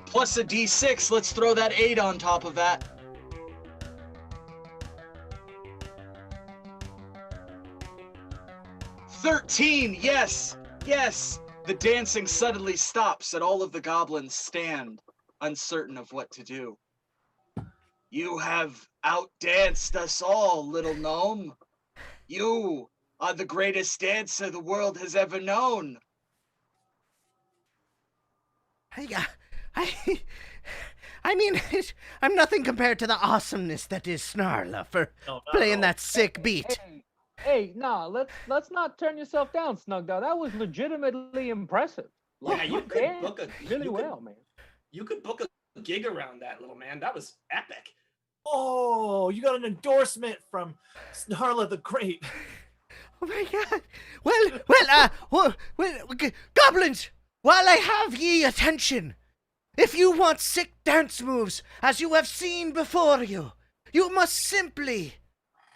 Plus a D6. Let's throw that 8 on top of that. $13. Yes. The dancing suddenly stops and all of the goblins stand, uncertain of what to do. You have outdanced us all, little gnome. You are the greatest dancer the world has ever known. I mean, I'm nothing compared to the awesomeness that is Snarla for playing that sick beat. Hey, nah, let's not turn yourself down, Snuggdar. That was legitimately impressive. Yeah, you could danced book a really you could- well, man. You could book a gig around that, little man. That was epic. Oh, you got an endorsement from Snarla the Great. Oh my god. Well, goblins, while I have ye attention, if you want sick dance moves as you have seen before you, you must simply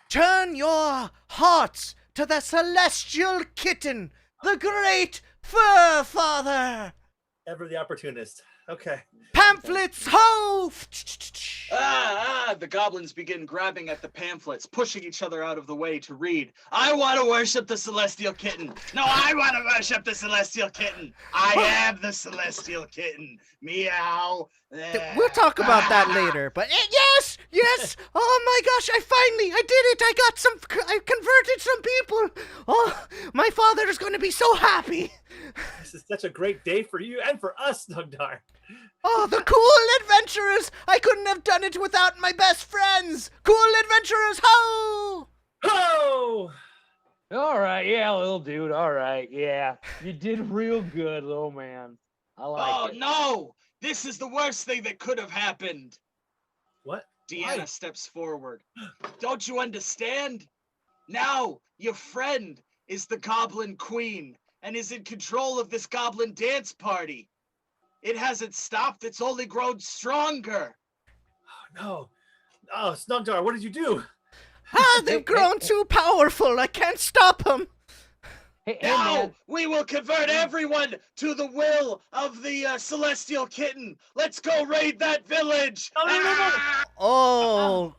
turn your hearts to the Celestial Kitten, the great Fur Father. Ever the opportunist. Okay. Pamphlets, ho! The goblins begin grabbing at the pamphlets, pushing each other out of the way to read. I want to worship the Celestial Kitten. No, I want to worship the Celestial Kitten. I am the Celestial Kitten. Meow. We'll talk about that later, but yes! Oh my gosh, I did it! I converted some people! Oh, my father is going to be so happy! This is such a great day for you and for us, Snuggdar. Oh, the cool adventurers! I couldn't have done it without my best friends! Cool adventurers, ho! Ho! All right, yeah, little dude. All right, yeah. You did real good, little man. I like it. Oh, no! This is the worst thing that could have happened. What? Deanna Why? steps forward. Don't you understand? Now, your friend is the Goblin Queen and is in control of this Goblin Dance Party. It hasn't stopped, it's only grown stronger. Oh, no. Oh, Snuggdar, what did you do? They've grown too powerful. I can't stop them. Hey, Now, man. we will convert everyone to the will of the Celestial Kitten. Let's go raid that village. No. Ah!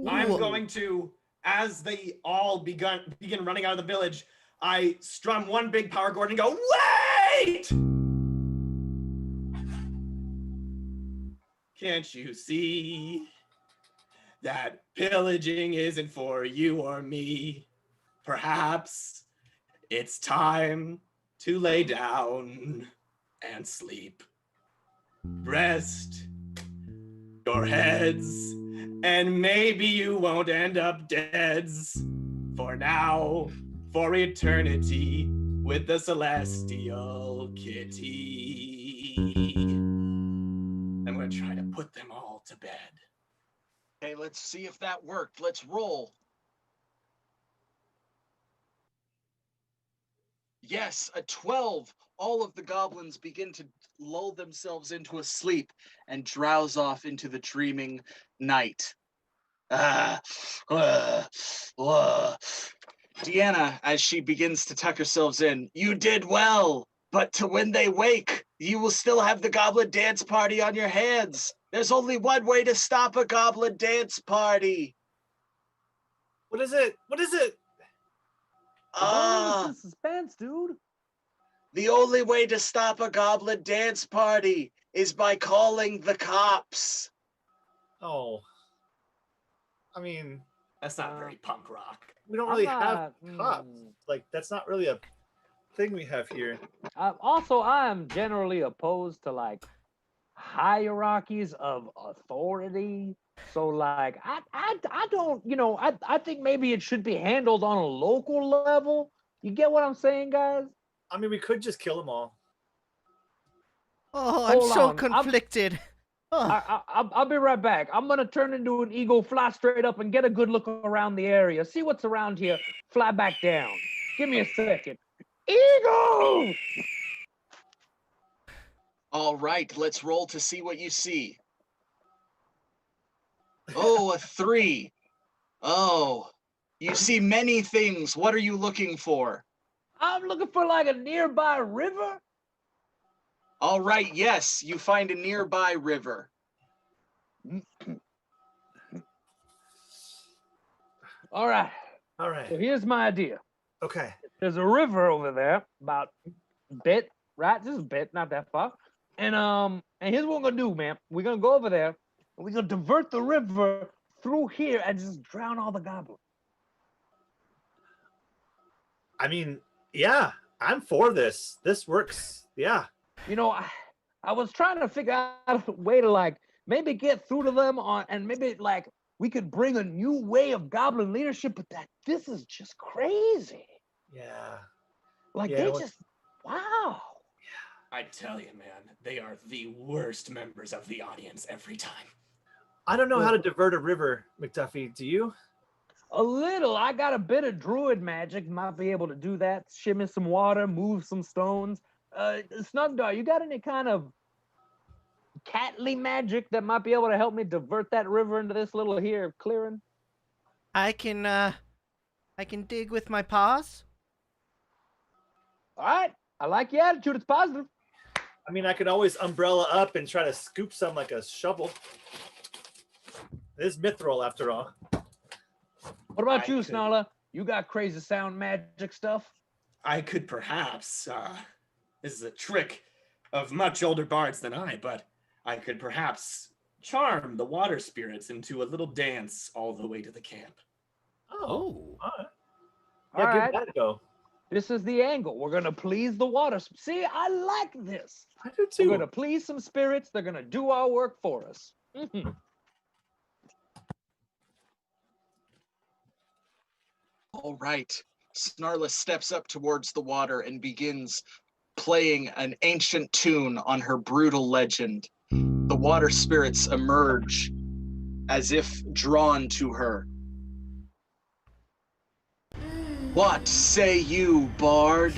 I'm going to, as they all begin running out of the village, I strum one big power chord and go, wait! Can't you see that pillaging isn't for you or me? Perhaps it's time to lay down and sleep. Rest your heads, and maybe you won't end up deads. For now, for eternity, with the Celestial Kitty. I'm gonna try to put them all to bed. Okay, let's see if that worked. Let's roll. Yes, a 12. All of the goblins begin to lull themselves into a sleep and drowse off into the dreaming night. Deanna, as she begins to tuck herself in, you did well, but to when they wake, you will still have the Goblin Dance Party on your hands. There's only one way to stop a Goblin Dance Party. What is it? What is it? It's suspense, dude. The only way to stop a Goblin Dance Party is by calling the cops. Oh. I mean, That's not very punk rock. we don't really I'm have not- cops. Like, that's not really a thing we have here. Also, I am generally opposed to like hierarchies of authority. So like I don't, I think maybe it should be handled on a local level. You get what I'm saying, guys? I mean, we could just kill them all. Oh, I'm Hold so on, conflicted. Oh. I'll be right back. I'm gonna turn into an eagle, fly straight up, and get a good look around the area. See what's around here. Fly back down. Give me a second. Eagle! All right, let's roll to see what you see. Oh, a 3. Oh, you see many things. What are you looking for? I'm looking for like a nearby river. All right, yes, you find a nearby river. All right. All So right. here's my idea. Okay. There's a river over there, about a bit, right? Just a bit, not that far. And here's what we're gonna do, man. We're gonna go over there, and we're gonna divert the river through here and just drown all the goblins. I mean, yeah, I'm for this. This works. Yeah. I was trying to figure out a way to like maybe get through to them and maybe like we could bring a new way of goblin leadership, but this is just crazy. Yeah. Like Yeah, they what- just wow. I tell you, man, they are the worst members of the audience every time. I don't know how to divert a river, McDuffie. Do you? A little. I got a bit of druid magic. Might be able to do that. Shimmy some water, move some stones. Snuggdar, you got any kind of catly magic that might be able to help me divert that river into this little here clearing? I can dig with my paws. All right, I like your attitude. It's positive. I mean, I could always umbrella up and try to scoop some like a shovel. It is mithril after all. What about you, could- Snarla? You got crazy sound magic stuff? I could perhaps, this is a trick of much older bards than I, but I could perhaps charm the water spirits into a little dance all the way to the camp. Oh. All right. All Yeah, right. give that a go. This is the angle. We're gonna please the water. See, I like this. I do We're too. gonna please some spirits. They're gonna do our work for us. All right. Snarla steps up towards the water and begins playing an ancient tune on her brutal legend. The water spirits emerge as if drawn to her. What say you, Bard?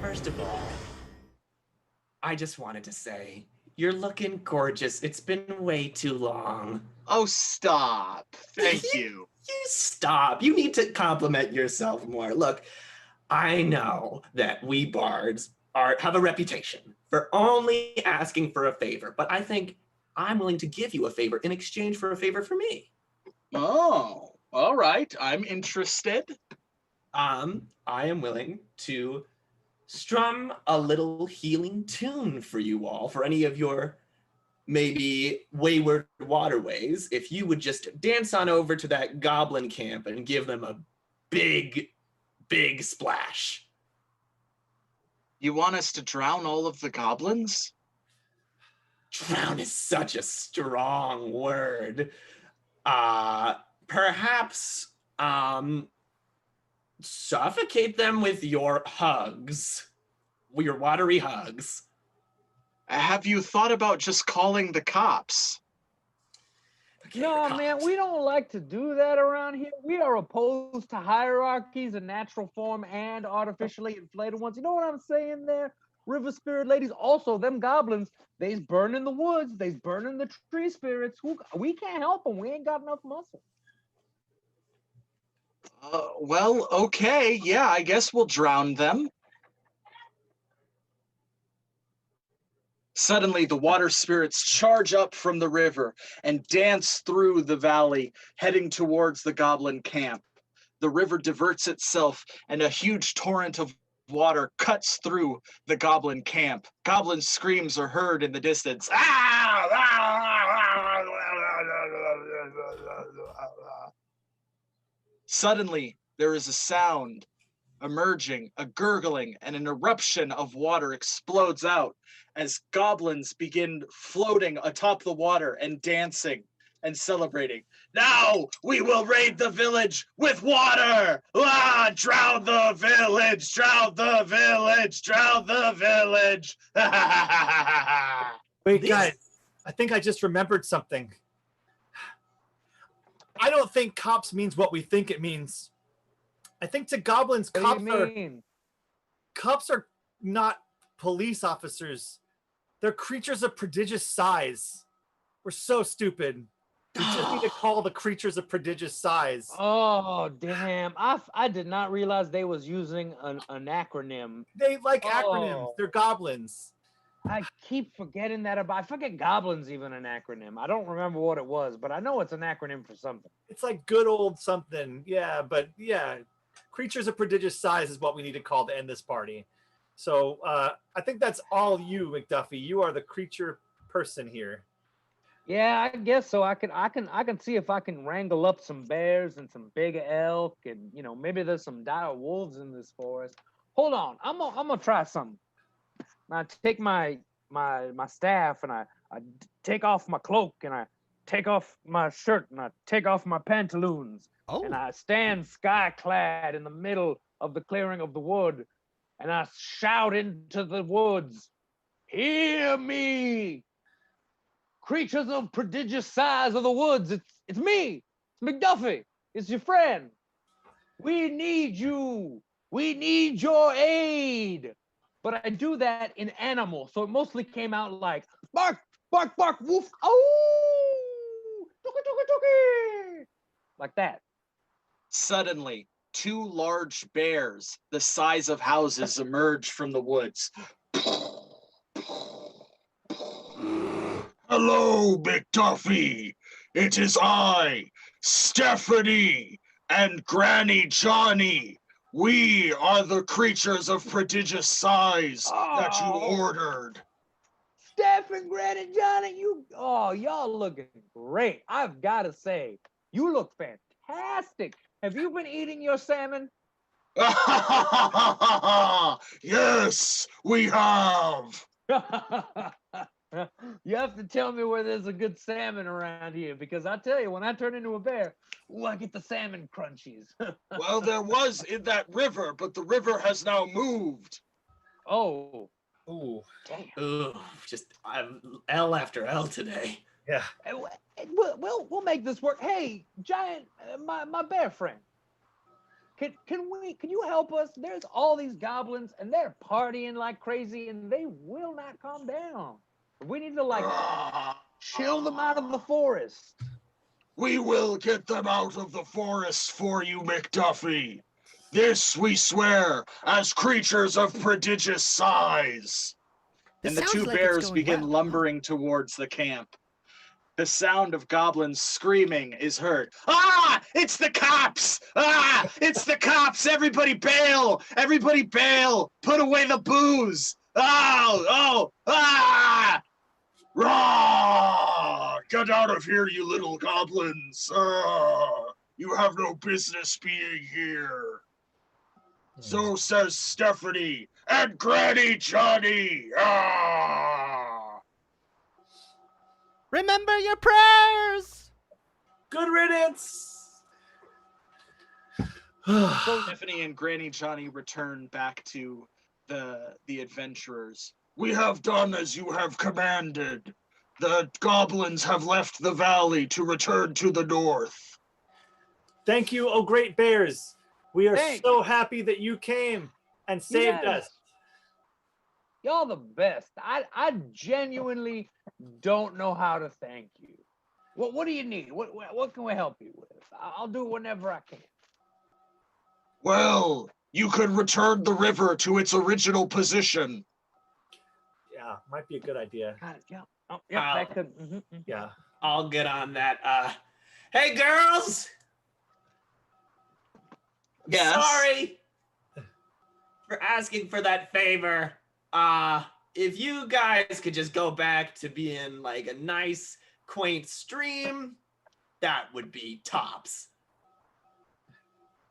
First of all, I just wanted to say, you're looking gorgeous. It's been way too long. Oh, stop. Thank you. You stop. You need to compliment yourself more. Look, I know that we bards have a reputation for only asking for a favor, but I think I'm willing to give you a favor in exchange for a favor for me. Oh, all right. I'm interested. I am willing to strum a little healing tune for you all, for any of your maybe wayward waterways. If you would just dance on over to that goblin camp and give them a big, big splash. You want us to drown all of the goblins? Drown is such a strong word. Perhaps suffocate them with your hugs, your watery hugs. Have you thought about just calling the cops? Okay, No, the man, cops. we don't like to do that around here. We are opposed to hierarchies in natural form and artificially inflated ones. You know what I'm saying there? River spirit ladies, also them goblins, they's burning the woods, they's burning the tree spirits. We can't help them. We ain't got enough muscle. Well, okay. Yeah, I guess we'll drown them. Suddenly, the water spirits charge up from the river and dance through the valley, heading towards the goblin camp. The river diverts itself, and a huge torrent of water cuts through the goblin camp. Goblin screams are heard in the distance. Suddenly, there is a sound emerging, a gurgling, and an eruption of water explodes out as goblins begin floating atop the water and dancing and celebrating. Now we will raid the village with water! Ah, drown the village! Drown the village! Drown the village! Wait, This- guys, I think I just remembered something. I don't think cops means what we think it means. I think to goblins, What do you mean? cops are not police officers. They're creatures of prodigious size. We're so stupid. We just need to call the creatures of prodigious size. Oh, damn. I did not realize they was using an acronym. They like acronyms. Oh. They're goblins. I keep forgetting that about. I forget goblin's even an acronym. I don't remember what it was, but I know it's an acronym for something. It's like good old something. Yeah, but yeah. Creatures of prodigious size is what we need to call to end this party. So I think that's all you, McDuffie. You are the creature person here. Yeah, I guess so. I can see if I can wrangle up some bears and some big elk, and maybe there's some dire wolves in this forest. Hold on, I'm gonna try something. I take my staff and I take off my cloak and I take off my shirt and I take off my pantaloons and I stand sky clad in the middle of the clearing of the wood and I shout into the woods, "Hear me! Creatures of prodigious size of the woods, it's me, it's McDuffie, it's your friend. We need you. We need your aid. But I do that in animal, so it mostly came out like bark, bark, bark, woof, oh, tuki, tuki, tuki, like that. Suddenly, two large bears, the size of houses, emerge from the woods. Hello, McDuffey. It is I, Stephanie, and Granny Johnny. We are the creatures of prodigious size that you Oh. ordered. Steph and Granny Johnny, y'all looking great. I've got to say, you look fantastic. Have you been eating your salmon? Yes, we have. You have to tell me where there's a good salmon around here, because I tell you, when I turn into a bear, I get the salmon crunchies. Well, there was in that river, but the river has now moved. Oh, Ooh. damn. Ooh, just L after L today. Yeah. We'll make this work. Hey, Giant, my bear friend. Can you help us? There's all these goblins and they're partying like crazy and they will not calm down. We need to chill them out of the forest. We will get them out of the forest for you, McDuffey. This we swear, as creatures of prodigious size. This And the sounds two like it's bears going begin well. lumbering towards the camp. The sound of goblins screaming is heard. Ah! It's the cops! Ah! It's the cops! Everybody bail! Everybody bail! Put away the booze! Oh! Ah! Rah! Get out of here, you little goblins! You have no business being here. So says Stephanie and Granny Johnny! Ah! Remember your prayers. Good riddance. Stephanie and Granny Johnny return back to the adventurers. We have done as you have commanded. The goblins have left the valley to return to the north. Thank you, oh great bears. We are Thanks. so happy that you came and saved Yes. us. Y'all the best. I genuinely don't know how to thank you. What do you need? What can we help you with? I'll do it whenever I can. Well, you could return the river to its original position. Yeah, might be a good idea. Got it. Yeah. Oh, yeah. That could. Yeah. I'll get on that. Hey, girls! Yes. Sorry for asking for that favor. If you guys could just go back to being like a nice, quaint stream, that would be tops.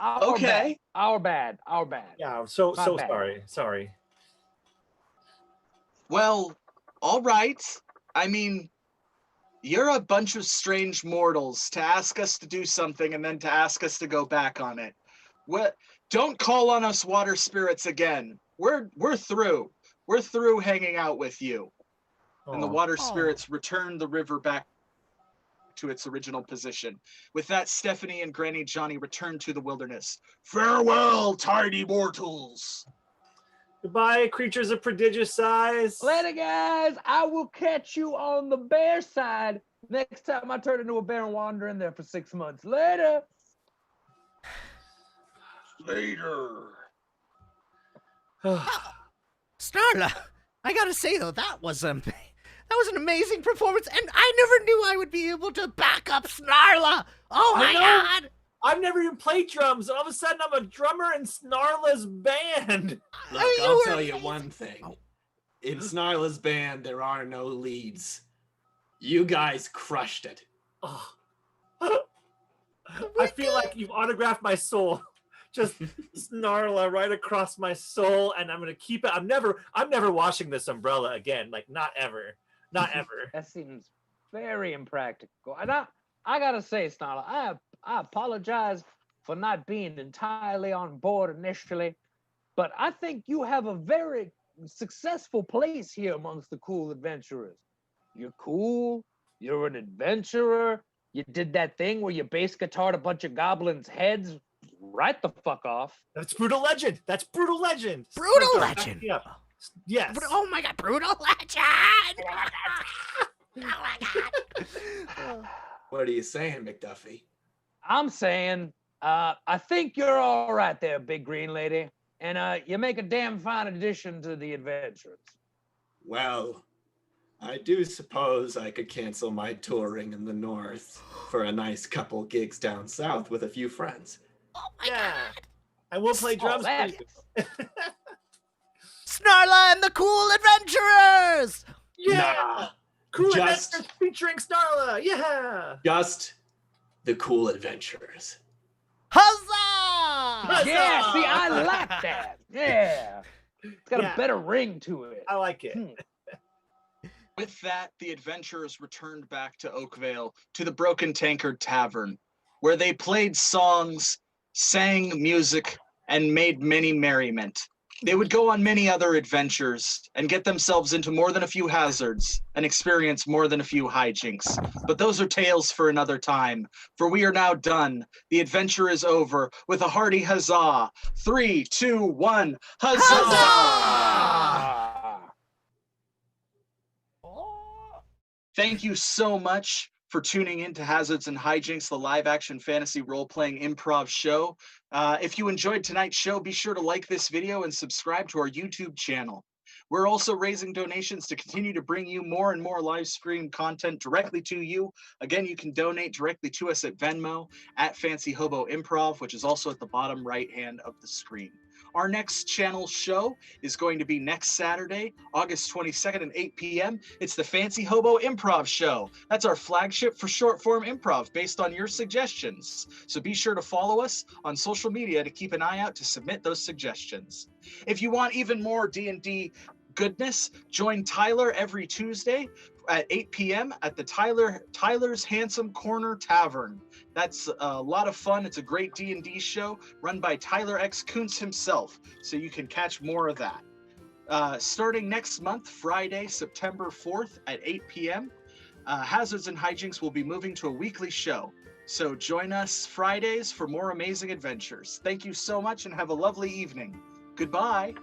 Okay. Our bad. Yeah, so My bad. sorry. Well, all right. I mean, you're a bunch of strange mortals to ask us to do something and then to ask us to go back on it. Don't call on us water spirits again. We're through. We're through hanging out with you. And the water spirits return the river back to its original position. With that, Stephanie and Granny Johnny return to the wilderness. Farewell, tiny mortals. Goodbye, creatures of prodigious size. Later, guys. I will catch you on the bear side next time I turn into a bear and wander in there for 6 months. Later. Later. Snarla, I gotta say though, that was an amazing performance, and I never knew I would be able to back up Snarla. Oh my I know. god! I've never even played drums. All of a sudden, I'm a drummer in Snarla's band. Look, I mean, I'll were tell you amazing. one thing. In Snarla's band, there are no leads. You guys crushed it. Oh. I feel like you've autographed my soul. Just Snarla right across my soul, and I'm gonna keep it. I'm never washing this umbrella again. Like not ever. That seems very impractical. And I gotta say, Snarla, I apologize for not being entirely on board initially, but I think you have a very successful place here amongst the cool adventurers. You're cool. You're an adventurer. You did that thing where you bass guitared a bunch of goblins' heads right the fuck off. That's Brutal Legend. That's Brutal Legend. Brutal Snuggdar, Legend. back me up. Yes. Oh my god, Brutal Legend! Oh my god. What are you saying, McDuffie? I'm saying, I think you're all right there, big green lady, and you make a damn fine addition to the adventures. Well, I do suppose I could cancel my touring in the north for a nice couple gigs down south with a few friends. Oh my Yeah. god. I will play drums for that- you. Snarla and the Cool Adventurers! Yeah. Nah, Cool just- Adventures featuring Snarla. Yeah. just the cool adventurers. Huzzah! Yeah, see, I like that. Yeah. It's got Yeah. a better ring to it. I like it. With that, the adventurers returned back to Oakvale, to the Broken Tankard Tavern, where they played songs, sang music, and made many merriment. They would go on many other adventures and get themselves into more than a few hazards and experience more than a few hijinks. But those are tales for another time, for we are now done. The adventure is over with a hearty huzzah. 3, 2, 1, huzzah! Ah. Thank you so much for tuning in to Hazards and Hijinks, the live-action fantasy role-playing improv show. If you enjoyed tonight's show, be sure to like this video and subscribe to our YouTube channel. We're also raising donations to continue to bring you more and more live stream content directly to you. Again, you can donate directly to us at Venmo, at Fancy Hobo Improv, which is also at the bottom right hand of the screen. Our next channel show is going to be next Saturday, August 22nd at 8 p.m. It's the Fancy Hobo Improv Show. That's our flagship for short form improv based on your suggestions. So be sure to follow us on social media to keep an eye out to submit those suggestions. If you want even more D&D goodness, join Tyler every Tuesday at 8 p.m. at the Tyler's Handsome Corner Tavern. That's a lot of fun. It's a great D&D show run by Tyler X Koontz himself, so you can catch more of that. Starting next month, Friday, September 4th at 8 p.m., Hazards and Hijinks will be moving to a weekly show. So join us Fridays for more amazing adventures. Thank you so much and have a lovely evening. Goodbye.